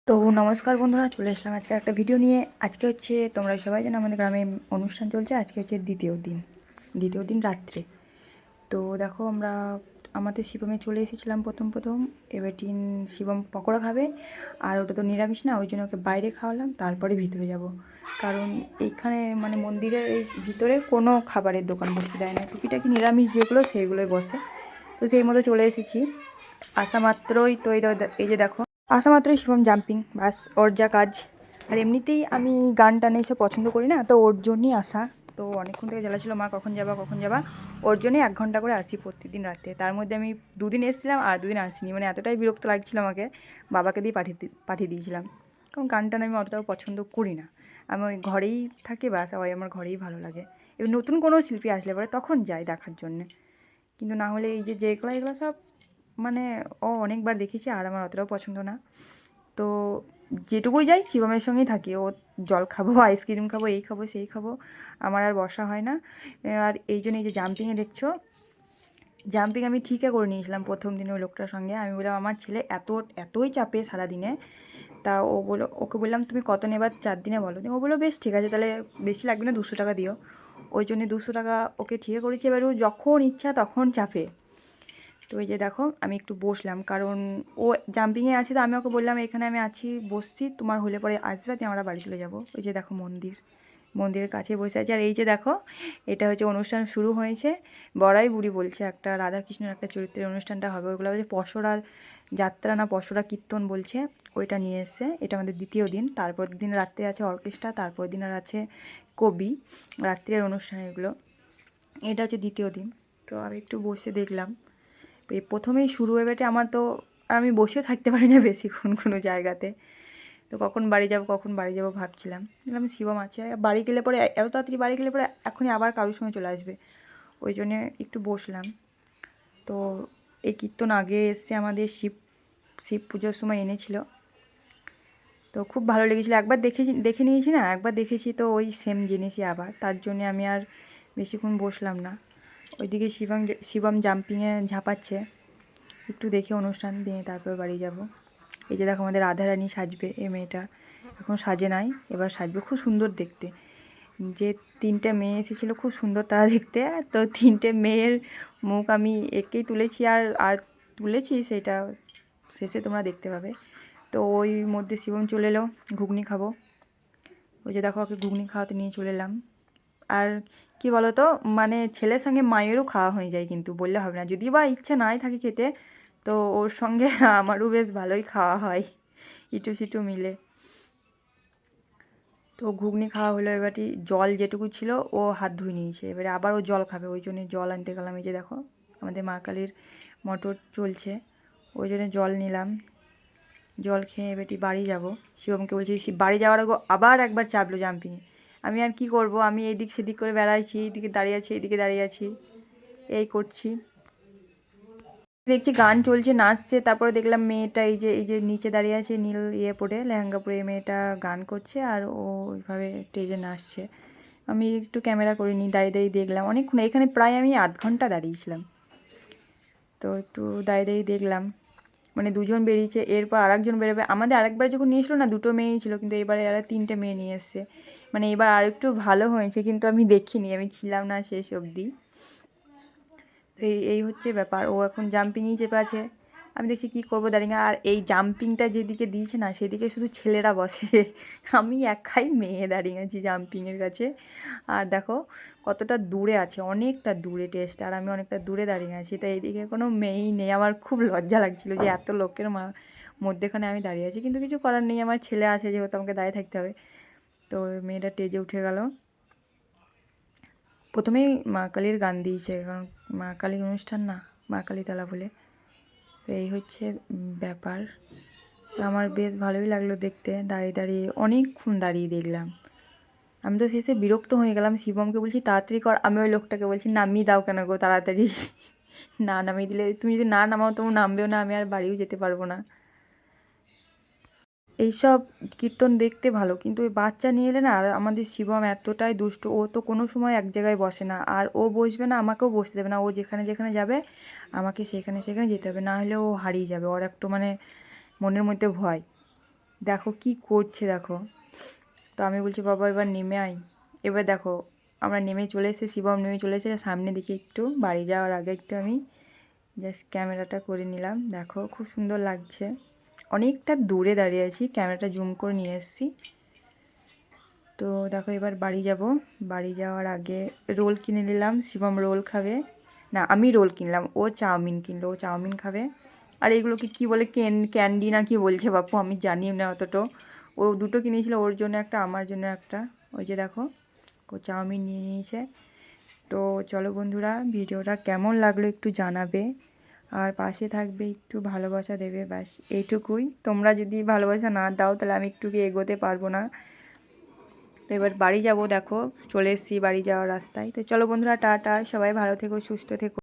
তো নমস্কার বন্ধুরা, চলে আসলাম আজকে একটা ভিডিও নিয়ে। আজকে হচ্ছে, তোমরা সবাই জানো আমাদের গ্রামে অনুষ্ঠান চলছে। আজকে হচ্ছে দ্বিতীয় দিন রাত্রে। তো দেখো, আমরা আমাদের শিবমে চলে এসেছিলাম প্রথম। এবার শিবম পকোড়া খাবে, আর ওটা তো নিরামিষ না, ওই জন্য ওকে বাইরে খাওয়ালাম, তারপরে ভিতরে যাব। কারণ এইখানে মানে মন্দিরের এই ভিতরে কোনো খাবারের দোকান বসতে দেয় না, টুকিটাকি নিরামিষ যেগুলো সেইগুলোই বসে। তো সেই মতো চলে এসেছি। আসা মাত্রই তো এই যে দেখো, আসা মাত্রই শিবম জাম্পিং, বাস ওর যা কাজ। আর এমনিতেই আমি গান টান এসব পছন্দ করি না, তো ওর জন্যই আসা। তো অনেকক্ষণ থেকে জ্বালা ছিল, মা কখন যাবা। ওর জন্যই 1 ঘন্টা করে আসি প্রত্যেকদিন রাতে। তার মধ্যে আমি 2 দিন এসেছিলাম আর 2 দিন আসিনি, মানে এতটাই বিরক্ত লাগছিল আমাকে, বাবাকে দিয়ে পাঠিয়ে দিয়েছিলাম। কারণ গান টান আমি অতটাও পছন্দ করি না, আমি ওই ঘরেই থাকি, বাস ওই আমার ঘরেই ভালো লাগে। এবার নতুন কোনো শিল্পী আসলে পরে তখন যাই দেখার জন্যে, কিন্তু না হলে এই যে এগুলো সব মানে অনেকবার দেখেছি, আর আমার অতটাও পছন্দ না। তো যেটুকুই যাই শিবমের সঙ্গেই থাকি, ও জল খাবো, আইসক্রিম খাবো, এই খাবো সেই খাবো, আমার আর বসা হয় না। আর এই জন্য এই যে জাম্পিংয়ে দেখছো, জাম্পিং আমি ঠিকই করে নিয়েছিলাম প্রথম দিনে ওই লোকটার সঙ্গে। আমি বললাম আমার ছেলে এতই চাপে সারাদিনে। তা ওকে বললাম তুমি কত নেবার 4 দিনে বলো। ও বললো বেশ ঠিক আছে, তাহলে বেশি লাগবে না, 200 টাকা দিও। ওই জন্য 200 টাকা ওকে ঠিক করেছি। এবার ও যখন ইচ্ছা তখন চাপে। তো এই যে দেখো, আমি একটু বসলাম, কারণ ও জাম্পিংয়ে আছে, তো আমি ওকে বললাম এখানে আমি আছি, বসছি, তোমার হলে পরে আসবে, দিয়ে আমরা বাড়ি চলে যাবো। ওই যে দেখো মন্দিরের কাছে বসে আছে। আর এই যে দেখো, এটা হচ্ছে অনুষ্ঠান শুরু হয়েছে। বড়াই বুড়ি বলছে, একটা রাধাকৃষ্ণের একটা চরিত্রের অনুষ্ঠানটা হবে, ওইগুলো হচ্ছে পশরা যাত্রা না পশরা কীর্তন বলছে, ওইটা নিয়ে এসছে। এটা আমাদের দ্বিতীয় দিন। তারপর দিন রাত্রে আছে অর্কেস্ট্রা, তারপর দিন আর আছে কবি, রাত্রের অনুষ্ঠান এগুলো। এটা হচ্ছে দ্বিতীয় দিন। তো আমি একটু বসে দেখলাম, এই প্রথমেই শুরু হয়ে বেটে আমার তো, আমি বসেও থাকতে পারি না বেশিক্ষণ কোনো জায়গাতে। তো কখন বাড়ি যাব ভাবছিলাম। আমি শিবম আছে, বাড়ি গেলে পরে এত তাড়াতাড়ি বাড়ি গেলে পরে এখনই আবার কারোর সঙ্গে চলে আসবে, ওই জন্যে একটু বসলাম। তো এই কীর্তন আগে এসছে আমাদের শিব পুজোর সময় এনেছিল, তো খুব ভালো লেগেছিলো। একবার দেখে নিয়েছি না, একবার দেখেছি, তো ওই সেম জিনিসই আবার, তার জন্যে আমি আর বেশিক্ষণ বসলাম না। ওইদিকে শিবম জাম্পিংয়ে ঝাঁপাচ্ছে, একটু দেখে অনুষ্ঠান দিয়ে তারপর বাড়ি যাব। এই যে দেখো, আমাদের রাধারানী সাজবে, এই মেয়েটা এখন সাজে নাই, এবার সাজবে, খুব সুন্দর দেখতে। যে 3টে মেয়ে এসেছিলো খুব সুন্দর তারা দেখতে, তো 3টে মেয়ের মুখ আমি একেই তুলেছি, আর তুলেছি সেটা শেষে তোমরা দেখতে পাবে। তো ওই মধ্যে শিবম চলে এলো, ঘুগনি খাবো। ওই যে দেখো, ওকে ঘুগনি খাওয়াতে নিয়ে চলে এলাম। আর কি বলো তো, মানে ছেলের সঙ্গে মায়েরও খাওয়া হয়ে যায়, কিন্তু বললে হবে না, যদি বা ইচ্ছে নাই থাকে খেতে, তো ওর সঙ্গে আমারও বেশ ভালোই খাওয়া হয়, ইটু সিটু মিলে। তো ঘুগনি খাওয়া হলো, এবারটি জল যেটুকু ছিল ও হাত ধুয়ে নিয়েছে, এবারে আবার ও জল খাবে, ওই জন্য জল আনতে গেলাম। এই যে দেখো, আমাদের মা কালীর মোটর চলছে, ওই জন্য জল নিলাম। জল খেয়ে এবারটি বাড়ি যাব। শিবমকে বলছি, বাড়ি যাওয়ার আগে আবার একবার চাপলো জাম্পিংয়ে। আমি আর কি করব, আমি এইদিক সেদিক করে বেড়াইছি, এইদিকে দাঁড়িয়ে আছি, এইদিকে দাঁড়িয়ে আছি, এই করছি। দেখছি গান চলছে, নাচছে, তারপরে দেখলাম মেয়েটা এই যে নিচে দাঁড়িয়ে আছে, নীল পরে লেহেঙ্গা পরে, মেয়েটা গান করছে আর ও ওইভাবে স্টেজে নাচছে। আমি একটু ক্যামেরা করিনি, দাঁড়িয়ে দেখলাম অনেকক্ষণ, এখানে প্রায় আমি আধ ঘন্টা দাঁড়িয়েছিলাম। তো একটু দাঁড়িয়ে দেখলাম, মানে 2জন বেরিয়েছে, এরপর আরেকজন বেরোবে। আমাদের আরেকবার যখন নিয়ে এসলো না, 2টো মেয়েই ছিল, কিন্তু এবারে 3টে মেয়ে নিয়ে এসছে। মানে এবার আরেকটু ভালো হয়েছে, কিন্তু আমি দেখিনি, আমি ছিলাম না শেষ অবধি। তো এই হচ্ছে ব্যাপার, ও এখন জাম্পিংয়েই চেপে আছে। আমি দেখছি কী করবো দাঁড়িয়ে। আর এই জাম্পিংটা যেদিকে দিয়েছে না, সেদিকে শুধু ছেলেরা বসে, আমি একাই মেয়ে দাঁড়িয়ে আছি জাম্পিংয়ের কাছে। আর দেখো কতটা দূরে আছে, অনেকটা দূরে টেস্ট, আর আমি অনেকটা দূরে দাঁড়িয়ে আছি, তাই এইদিকে কোনো মেয়েই নেই। আমার খুব লজ্জা লাগছিলো যে এত লোকের মধ্যেখানে আমি দাঁড়িয়ে আছি, কিন্তু কিছু করার নেই, আমার ছেলে আছে যেহেতু আমাকে দাঁড়িয়ে থাকতে হবে। তো মেয়েটা স্টেজে উঠে গেল। প্রথমেই মা কালীর গান দিয়েছে, কারণ মা কালীর অনুষ্ঠান না, মা কালীতলা বলে। তো এই হচ্ছে ব্যাপার। আমার বেশ ভালোই লাগলো দেখতে, দাঁড়িয়ে অনেকক্ষণ দাঁড়িয়ে দেখলাম। আমি তো শেষে বিরক্ত হয়ে গেলাম, শিবমকে বলছি তাড়াতাড়ি কর, আমি ওই লোকটাকে বলছি নামিয়ে দাও কেন গো তাড়াতাড়ি, না নামিয়ে দিলে, তুমি যদি না নামাও তুমি নামবেও না, আমি আর বাড়িও যেতে পারবো না। এইসব কীর্তন দেখতে ভালো, কিন্তু ওই বাচ্চা নিয়ে এলে না, আর আমাদের শিবম এতটাই দুষ্টু, ও তো কোনো সময় এক জায়গায় বসে না, আর ও বসবে না, আমাকেও বসতে দেবে না, ও যেখানে যেখানে যাবে আমাকে সেখানে সেখানে যেতে হবে, না হলে ও হারিয়ে যাবে, ওর একটু মানে মনের মধ্যে ভয়। দেখো কি করছে দেখো। তো আমি বলছি বাবা এবার নেমে আয়। এবার দেখো আমরা নেমে চলে এসে, শিবম নেমে চলে এসে সামনের দিকে একটু বাড়ি যাওয়ার আগে একটু আমি জাস্ট ক্যামেরাটা করে নিলাম। দেখো খুব সুন্দর লাগছে। অনেকটা দূরে দাঁড়িয়ে আছি, ক্যামেরাটা জুম করে নিয়ে এসেছি। তো দেখো এবার বাড়ি যাব। বাড়ি যাওয়ার আগে রোল কিনে নিলাম, শিবম রোল খাবে। না আমি রোল কিনলাম, ও চাউমিন কিনলো, ও চাউমিন খাবে। আর এগুলোকে কি বলে, ক্যান্ডি না কি বলছে বাপু, আমি জানি না অতটা। ও দুটো কিনেছিল, ওর জন্য একটা আমার জন্য একটা। ওই যে দেখো ও চাউমিন নিয়ে নিয়েছে। তো চলো বন্ধুরা, ভিডিওটা কেমন লাগলো একটু জানাবে, আর পাশে থাকবে, একটু ভালোবাসা দেবে, ব্যাস এইটুকুই। তোমরা যদি ভালোবাসা না দাও তাহলে আমি একটু কি এগোতে পারবো না। তো এবার বাড়ি যাব, দেখো চলে এসেছি বাড়ি যাওয়ার রাস্তায়। তো চলো বন্ধুরা, টাটা, সবাই ভালো থেকো, সুস্থ থেকো।